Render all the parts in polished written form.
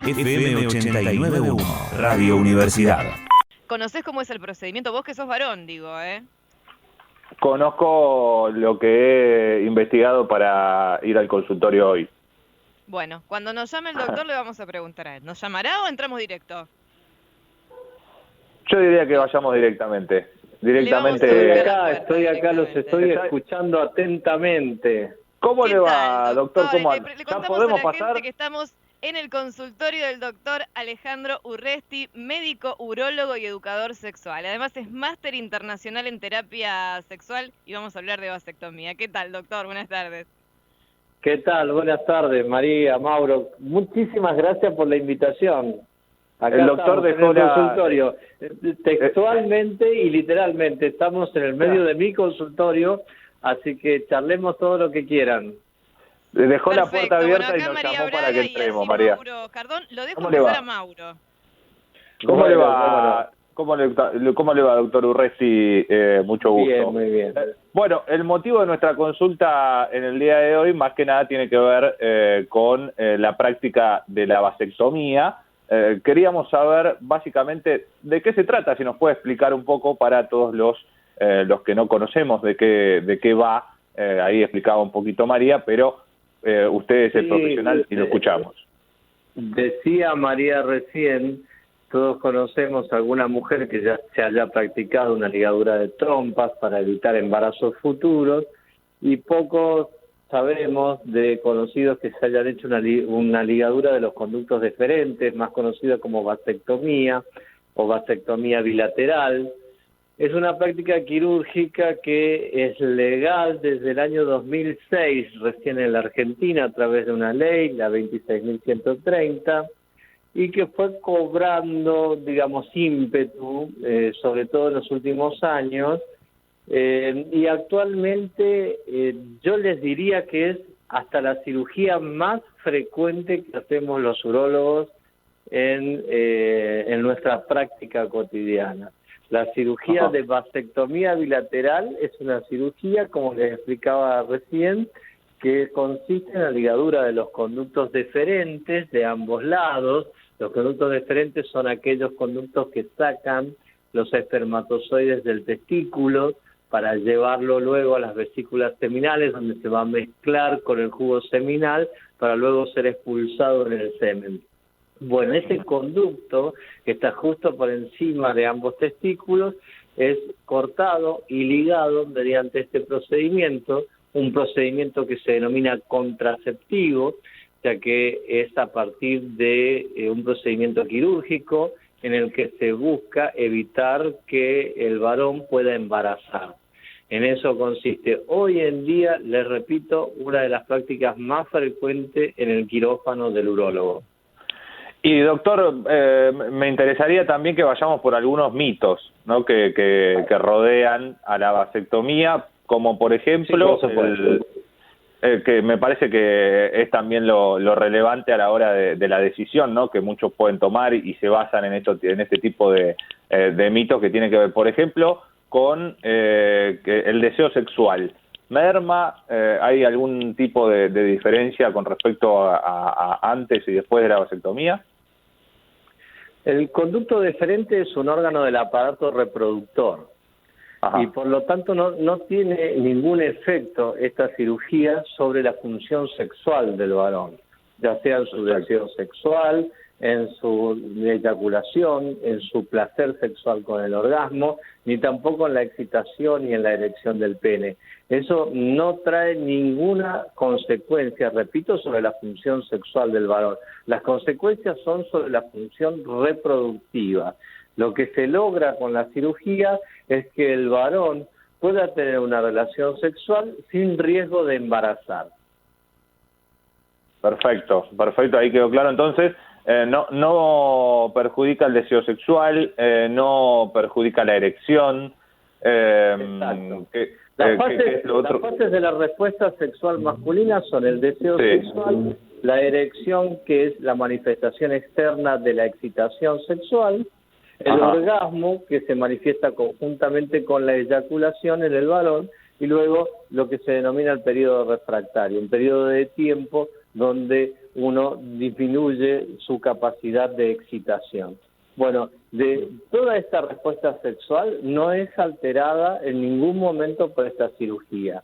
FM 89.1, Radio Universidad. ¿Conocés cómo es el procedimiento? Vos que sos varón, digo, Conozco lo que he investigado para ir al consultorio hoy. Bueno, cuando nos llame el doctor le vamos a preguntar a él. ¿Nos llamará o entramos directo? Yo diría que vayamos directamente. Estoy acá, los estoy escuchando atentamente. ¿Cómo le va, tal, doctor? ¿Cómo Le anda? ¿Ya contamos podemos a la pasar? gente que estamos en el consultorio del doctor Alejandro Urresti, médico, urólogo y educador sexual. Además es máster internacional en terapia sexual y vamos a hablar de vasectomía. ¿Qué tal, doctor? Buenas tardes. ¿Qué tal? Buenas tardes, María, Mauro. Muchísimas gracias por la invitación. Acá El doctor dejó en el consultorio. Textualmente y literalmente estamos en el medio de mi consultorio, así que charlemos todo lo que quieran. Dejó Perfecto. la puerta abierta Bueno, y acá nos María llamó para Braga que y entremos, así María. Mauro Cardón. Lo dejo ¿Cómo le empezar va? a Mauro. ¿Cómo le va? ¿Cómo le va, doctor Urresti? Mucho gusto. Bien, muy bien. Bueno, el motivo de nuestra consulta en el día de hoy, más que nada, tiene que ver con la práctica de la vasectomía. Queríamos saber, básicamente, de qué se trata, si nos puede explicar un poco para todos los que no conocemos de qué va. Ahí explicaba un poquito María, pero usted es el profesional y lo escuchamos. Decía María recién, todos conocemos a alguna mujer que ya se haya practicado una ligadura de trompas para evitar embarazos futuros y pocos sabemos de conocidos que se hayan hecho una ligadura de los conductos deferentes, más conocida como vasectomía o vasectomía bilateral. Es una práctica quirúrgica que es legal desde el año 2006, recién en la Argentina, a través de una ley, la 26.130, y que fue cobrando, digamos, ímpetu, sobre todo en los últimos años, y actualmente yo les diría que es hasta la cirugía más frecuente que hacemos los urólogos en nuestra práctica cotidiana. La cirugía de vasectomía bilateral es una cirugía, como les explicaba recién, que consiste en la ligadura de los conductos deferentes de ambos lados. Los conductos deferentes son aquellos conductos que sacan los espermatozoides del testículo para llevarlo luego a las vesículas seminales, donde se va a mezclar con el jugo seminal para luego ser expulsado en el semen. Bueno, ese conducto que está justo por encima de ambos testículos es cortado y ligado mediante este procedimiento, un procedimiento que se denomina contraceptivo, ya que es a partir de un procedimiento quirúrgico en el que se busca evitar que el varón pueda embarazar. En eso consiste. Hoy en día, les repito, una de las prácticas más frecuentes en el quirófano del urólogo. Y doctor, me interesaría también que vayamos por algunos mitos, ¿no? que rodean a la vasectomía, como por ejemplo, que me parece que es también lo relevante a la hora de la decisión, ¿no? Que muchos pueden tomar y se basan en este tipo de mitos que tienen que ver, por ejemplo, con que el deseo sexual. ¿Merma? ¿Hay algún tipo de diferencia con respecto a antes y después de la vasectomía? El conducto deferente es un órgano del aparato reproductor. Ajá. Y por lo tanto no tiene ningún efecto esta cirugía sobre la función sexual del varón, ya sea en su deseo sexual, en su eyaculación, en su placer sexual con el orgasmo, ni tampoco en la excitación y en la erección del pene. Eso no trae ninguna consecuencia, repito, sobre la función sexual del varón. Las consecuencias son sobre la función reproductiva. Lo que se logra con la cirugía es que el varón pueda tener una relación sexual sin riesgo de embarazar. Perfecto, ahí quedó claro. Entonces, no perjudica el deseo sexual, no perjudica la erección. Exacto. Las fases de la respuesta sexual masculina son el deseo sexual, la erección, que es la manifestación externa de la excitación sexual, el orgasmo, que se manifiesta conjuntamente con la eyaculación en el varón, y luego lo que se denomina el periodo refractario, un periodo de tiempo donde uno disminuye su capacidad de excitación. Bueno, de toda esta respuesta sexual no es alterada en ningún momento por esta cirugía.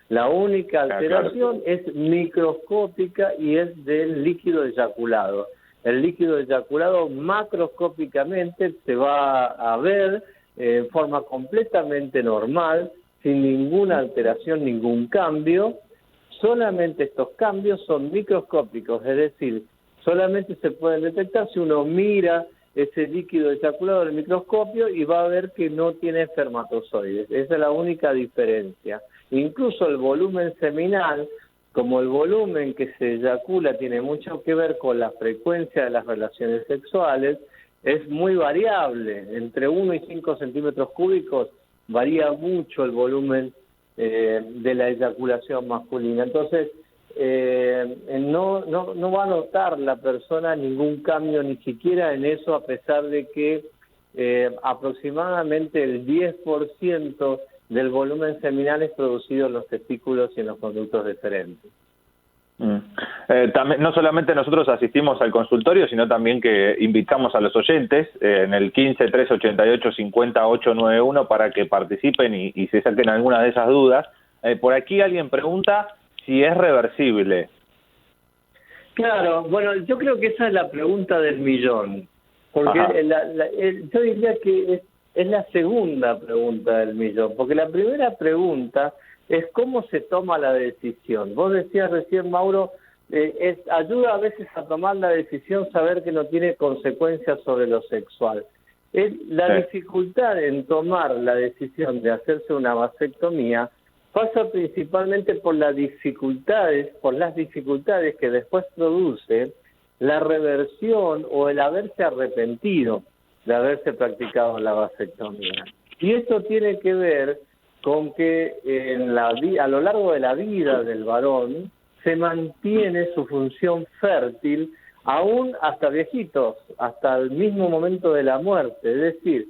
La única alteración es microscópica y es del líquido eyaculado. El líquido eyaculado macroscópicamente se va a ver en forma completamente normal, sin ninguna alteración, ningún cambio. Solamente estos cambios son microscópicos, es decir, solamente se pueden detectar si uno mira ese líquido eyaculado en el microscopio y va a ver que no tiene espermatozoides. Esa es la única diferencia. Incluso el volumen seminal, como el volumen que se eyacula tiene mucho que ver con la frecuencia de las relaciones sexuales, es muy variable. Entre 1 y 5 centímetros cúbicos varía mucho el volumen de la eyaculación masculina. Entonces, no va a notar la persona ningún cambio ni siquiera en eso, a pesar de que aproximadamente el 10% del volumen seminal es producido en los testículos y en los conductos deferentes. También, no solamente nosotros asistimos al consultorio, sino también que invitamos a los oyentes en el 15-388-50-891 para que participen y se saquen alguna de esas dudas. Por aquí alguien pregunta si es reversible. Claro, bueno, yo creo que esa es la pregunta del millón, porque yo diría que es la segunda pregunta del millón, porque la primera pregunta es cómo se toma la decisión. Vos decías recién, Mauro, ayuda a veces a tomar la decisión saber que no tiene consecuencias sobre lo sexual. La dificultad en tomar la decisión de hacerse una vasectomía pasa principalmente por las dificultades que después produce la reversión o el haberse arrepentido de haberse practicado la vasectomía. Y esto tiene que ver con que a lo largo de la vida del varón se mantiene su función fértil aún hasta viejitos, hasta el mismo momento de la muerte. Es decir,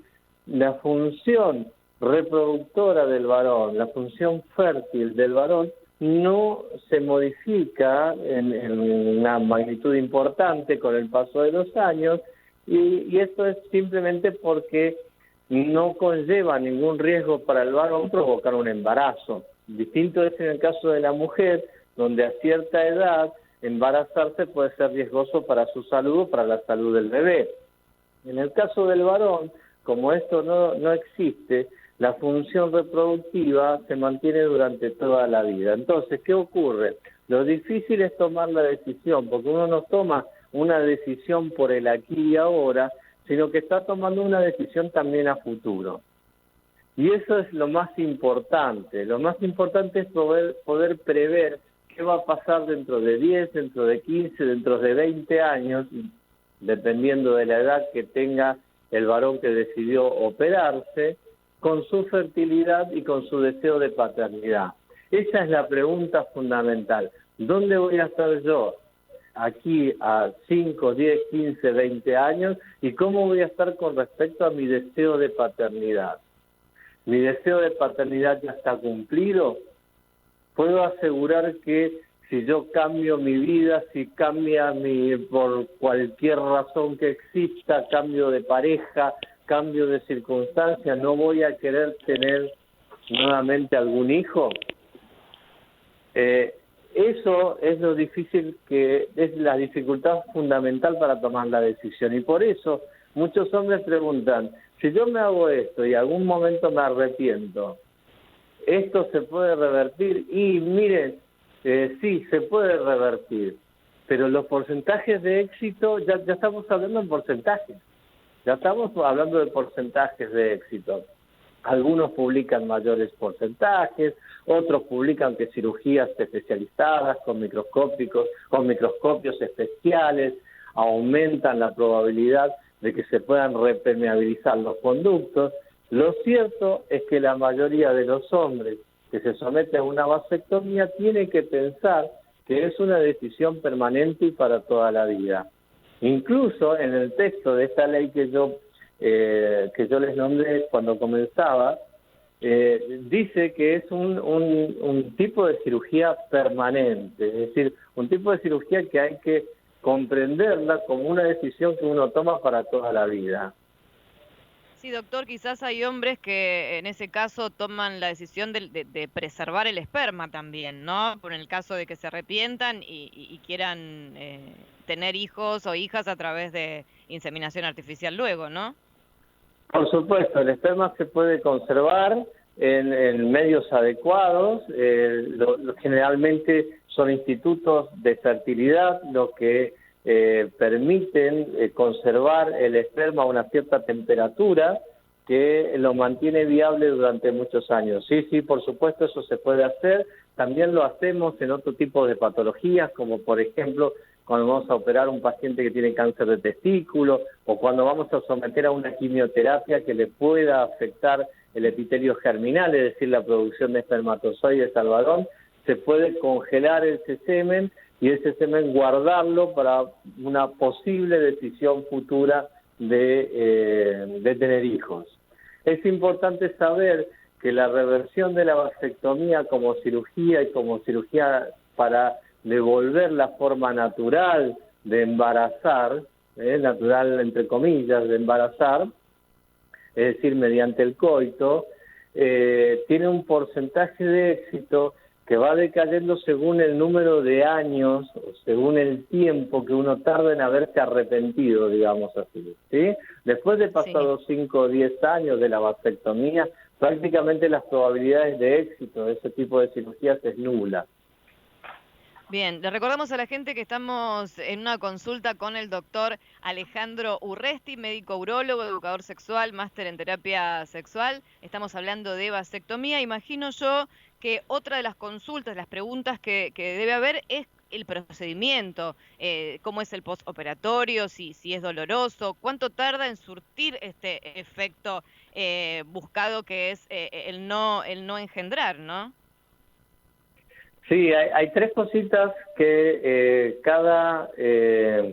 la función reproductora del varón, la función fértil del varón no se modifica en una magnitud importante con el paso de los años, y esto es simplemente porque no conlleva ningún riesgo para el varón provocar un embarazo. Distinto es en el caso de la mujer, donde a cierta edad embarazarse puede ser riesgoso para su salud o para la salud del bebé. En el caso del varón, como esto no existe, la función reproductiva se mantiene durante toda la vida. Entonces, ¿qué ocurre? Lo difícil es tomar la decisión, porque uno no toma una decisión por el aquí y ahora, sino que está tomando una decisión también a futuro. Y eso es lo más importante. Lo más importante es poder prever qué va a pasar dentro de 10, dentro de 15, dentro de 20 años, dependiendo de la edad que tenga el varón que decidió operarse, con su fertilidad y con su deseo de paternidad. Esa es la pregunta fundamental. ¿Dónde voy a estar yo aquí a 5, 10, 15, 20 años? ¿Y cómo voy a estar con respecto a mi deseo de paternidad? ¿Mi deseo de paternidad ya está cumplido? Puedo asegurar que si yo cambio mi vida, si cambia por cualquier razón que exista, cambio de pareja, cambio de circunstancia, ¿no voy a querer tener nuevamente algún hijo? Eso es lo difícil, que es la dificultad fundamental para tomar la decisión. Y por eso muchos hombres preguntan, si yo me hago esto y algún momento me arrepiento, ¿esto se puede revertir? Y miren, sí, se puede revertir, pero los porcentajes de éxito, ya estamos hablando en porcentajes. Ya estamos hablando de porcentajes de éxito. Algunos publican mayores porcentajes, otros publican que cirugías especializadas con microscopios especiales aumentan la probabilidad de que se puedan repermeabilizar los conductos. Lo cierto es que la mayoría de los hombres que se someten a una vasectomía tienen que pensar que es una decisión permanente y para toda la vida. Incluso en el texto de esta ley que yo les nombré cuando comenzaba, dice que es un tipo de cirugía permanente, es decir, un tipo de cirugía que hay que comprenderla como una decisión que uno toma para toda la vida. Sí, doctor, quizás hay hombres que en ese caso toman la decisión de preservar el esperma también, ¿no? Por el caso de que se arrepientan y quieran tener hijos o hijas a través de inseminación artificial luego, ¿no? Por supuesto, el esperma se puede conservar en medios adecuados. Generalmente son institutos de fertilidad los que permiten conservar el esperma a una cierta temperatura que lo mantiene viable durante muchos años. Sí, por supuesto, eso se puede hacer. También lo hacemos en otro tipo de patologías, como por ejemplo cuando vamos a operar a un paciente que tiene cáncer de testículo o cuando vamos a someter a una quimioterapia que le pueda afectar el epitelio germinal, es decir, la producción de espermatozoides al varón. Se puede congelar ese semen y ese semen guardarlo para una posible decisión futura de tener hijos. Es importante saber que la reversión de la vasectomía como cirugía y como cirugía para devolver la forma natural de embarazar, natural entre comillas de embarazar, es decir, mediante el coito, tiene un porcentaje de éxito que va decayendo según el número de años, según el tiempo que uno tarda en haberse arrepentido, digamos así, ¿sí? Después de pasados 5 o 10 años de la vasectomía, prácticamente las probabilidades de éxito de ese tipo de cirugías es nula. Bien, le recordamos a la gente que estamos en una consulta con el doctor Alejandro Urresti, médico urólogo, educador sexual, máster en terapia sexual. Estamos hablando de vasectomía. Imagino yo que otra de las consultas, las preguntas que debe haber es el procedimiento, cómo es el postoperatorio, si es doloroso, cuánto tarda en surtir este efecto buscado que es el no engendrar, ¿no? Sí, hay 3 cositas que cada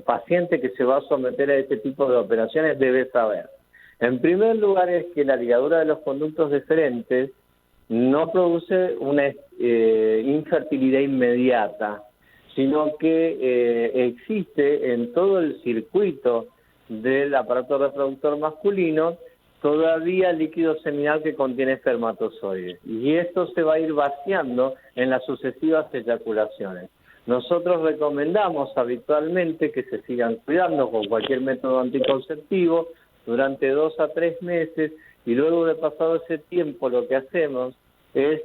paciente que se va a someter a este tipo de operaciones debe saber. En primer lugar es que la ligadura de los conductos deferentes no produce una infertilidad inmediata, sino que existe en todo el circuito del aparato reproductor masculino todavía líquido seminal que contiene espermatozoides. Y esto se va a ir vaciando en las sucesivas eyaculaciones. Nosotros recomendamos habitualmente que se sigan cuidando con cualquier método anticonceptivo durante 2 a 3 meses y luego de pasado ese tiempo lo que hacemos es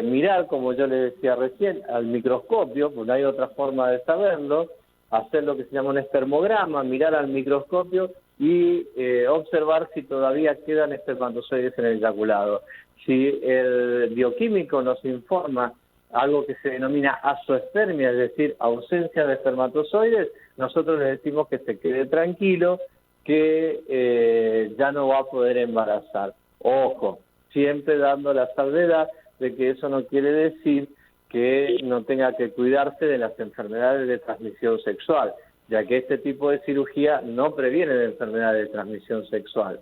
mirar, como yo le decía recién, al microscopio, porque no hay otra forma de saberlo, hacer lo que se llama un espermograma, mirar al microscopio y observar si todavía quedan espermatozoides en el eyaculado. Si el bioquímico nos informa algo que se denomina azoospermia, es decir, ausencia de espermatozoides, nosotros le decimos que se quede tranquilo, que ya no va a poder embarazar. Ojo, siempre dando la salvedad de que eso no quiere decir que no tenga que cuidarse de las enfermedades de transmisión sexual, ya que este tipo de cirugía no previene de enfermedades de transmisión sexual.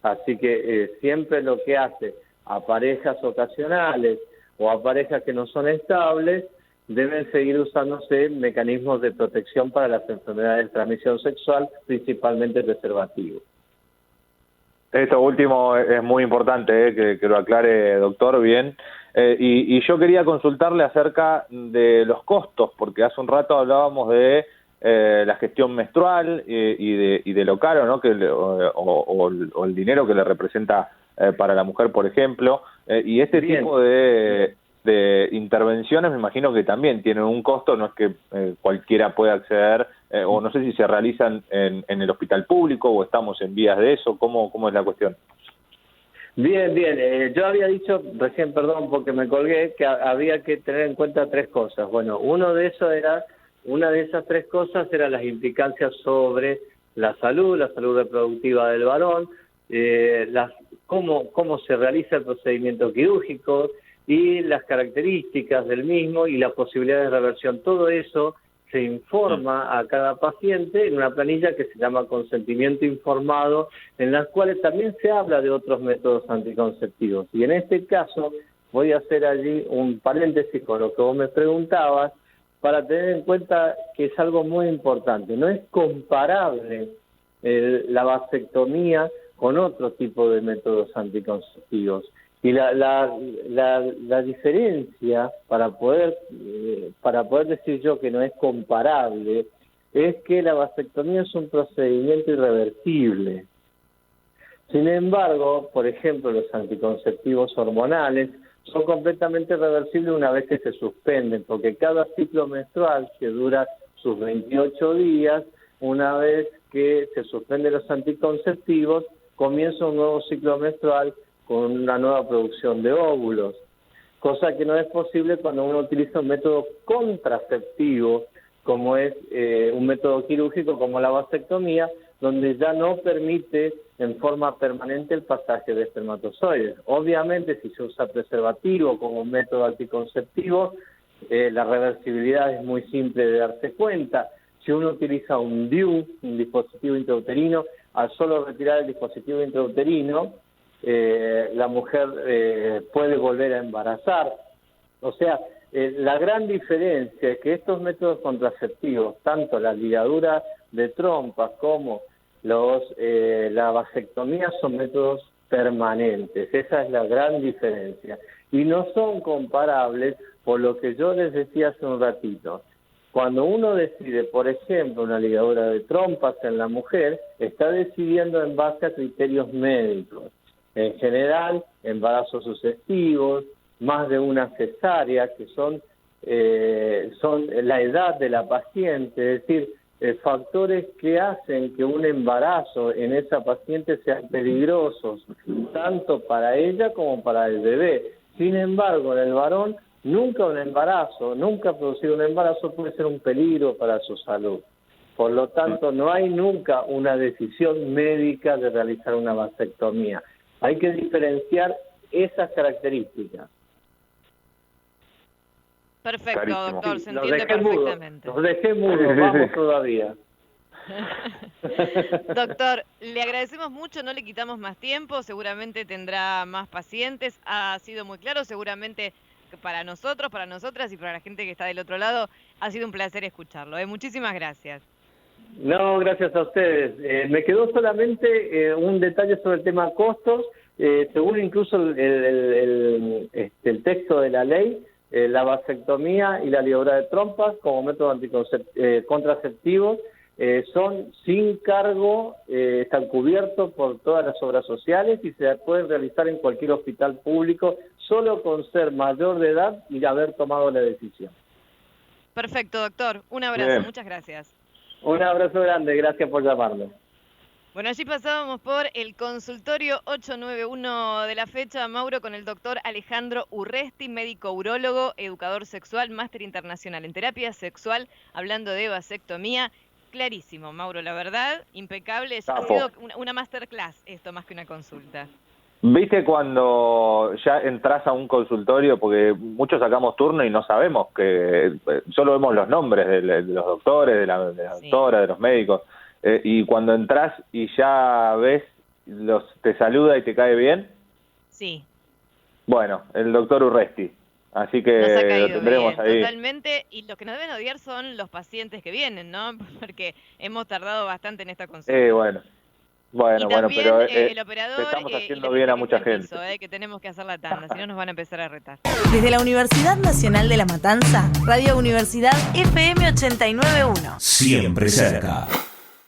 Así que siempre lo que hace a parejas ocasionales o a parejas que no son estables, deben seguir usándose mecanismos de protección para las enfermedades de transmisión sexual, principalmente preservativos. Esto último es muy importante, que lo aclare, doctor, bien. Y yo quería consultarle acerca de los costos, porque hace un rato hablábamos de la gestión menstrual y de lo caro, ¿no? O el dinero que le representa para la mujer, por ejemplo. Y este tipo de intervenciones me imagino que también tienen un costo, no es que cualquiera pueda acceder, o no sé si se realizan en el hospital público o estamos en vías de eso. ¿Cómo es la cuestión? Bien. Yo había dicho recién, perdón porque me colgué, que había que tener en cuenta 3 cosas. Bueno, una de esas 3 cosas eran las implicancias sobre la salud reproductiva del varón, cómo se realiza el procedimiento quirúrgico y las características del mismo y la posibilidad de reversión. Todo eso se informa a cada paciente en una planilla que se llama consentimiento informado, en las cuales también se habla de otros métodos anticonceptivos. Y en este caso voy a hacer allí un paréntesis con lo que vos me preguntabas, para tener en cuenta que es algo muy importante. No es comparable la vasectomía con otro tipo de métodos anticonceptivos. Y la diferencia, para poder decir yo que no es comparable, es que la vasectomía es un procedimiento irreversible. Sin embargo, por ejemplo, los anticonceptivos hormonales son completamente reversibles una vez que se suspenden, porque cada ciclo menstrual, que dura sus 28 días, una vez que se suspenden los anticonceptivos, comienza un nuevo ciclo menstrual con una nueva producción de óvulos, cosa que no es posible cuando uno utiliza un método contraceptivo, como es un método quirúrgico como la vasectomía, donde ya no permite en forma permanente el pasaje de espermatozoides. Obviamente, si se usa preservativo como método anticonceptivo, la reversibilidad es muy simple de darse cuenta. Si uno utiliza un DIU, un dispositivo intrauterino, al solo retirar el dispositivo intrauterino, la mujer puede volver a embarazar. O sea, la gran diferencia es que estos métodos contraceptivos, tanto la ligadura de trompas como la vasectomía, son métodos permanentes. Esa es la gran diferencia. Y no son comparables por lo que yo les decía hace un ratito. Cuando uno decide, por ejemplo, una ligadura de trompas en la mujer, está decidiendo en base a criterios médicos. En general, embarazos sucesivos, más de una cesárea, que son la edad de la paciente, es decir, factores que hacen que un embarazo en esa paciente sean peligrosos, tanto para ella como para el bebé. Sin embargo, en el varón, nunca producir un embarazo puede ser un peligro para su salud. Por lo tanto, no hay nunca una decisión médica de realizar una vasectomía. Hay que diferenciar esas características. Perfecto, Clarísimo. doctor, se entiende perfectamente. Los dejé mudos, vamos todavía. Doctor, le agradecemos mucho, no le quitamos más tiempo, seguramente tendrá más pacientes, ha sido muy claro, seguramente para nosotros, para nosotras y para la gente que está del otro lado, ha sido un placer escucharlo. Muchísimas gracias. No, gracias a ustedes. Me quedó solamente un detalle sobre el tema costos. Según incluso el texto de la ley, la vasectomía y la ligadura de trompas como método contraceptivo son sin cargo, están cubiertos por todas las obras sociales y se pueden realizar en cualquier hospital público, solo con ser mayor de edad y haber tomado la decisión. Perfecto, doctor. Un abrazo, Bien. muchas gracias. Un abrazo grande, gracias por llamarme. Bueno, allí pasábamos por el consultorio 891 de la fecha, Mauro, con el doctor Alejandro Urresti, médico urólogo, educador sexual, máster internacional en terapia sexual, hablando de vasectomía. Clarísimo, Mauro, la verdad, impecable. Ha sido una masterclass esto, más que una consulta. ¿Viste cuando ya entras a un consultorio? Porque muchos sacamos turno y no sabemos, que solo vemos los nombres de los doctores, de la doctora, de los médicos. Y cuando entras y ya ves, te saluda y te cae bien. Sí. Bueno, el doctor Urresti. Así que Nos ha caído lo tendremos bien, ahí. totalmente. Y los que nos deben odiar son los pacientes que vienen, ¿no? Porque hemos tardado bastante en esta consulta. Bueno, y también, pero el operador, estamos haciendo y bien a el mucha piso, gente. que tenemos que hacer la tanda, si no nos van a empezar a retar. Desde la Universidad Nacional de La Matanza, Radio Universidad FM 89.1. Siempre cerca.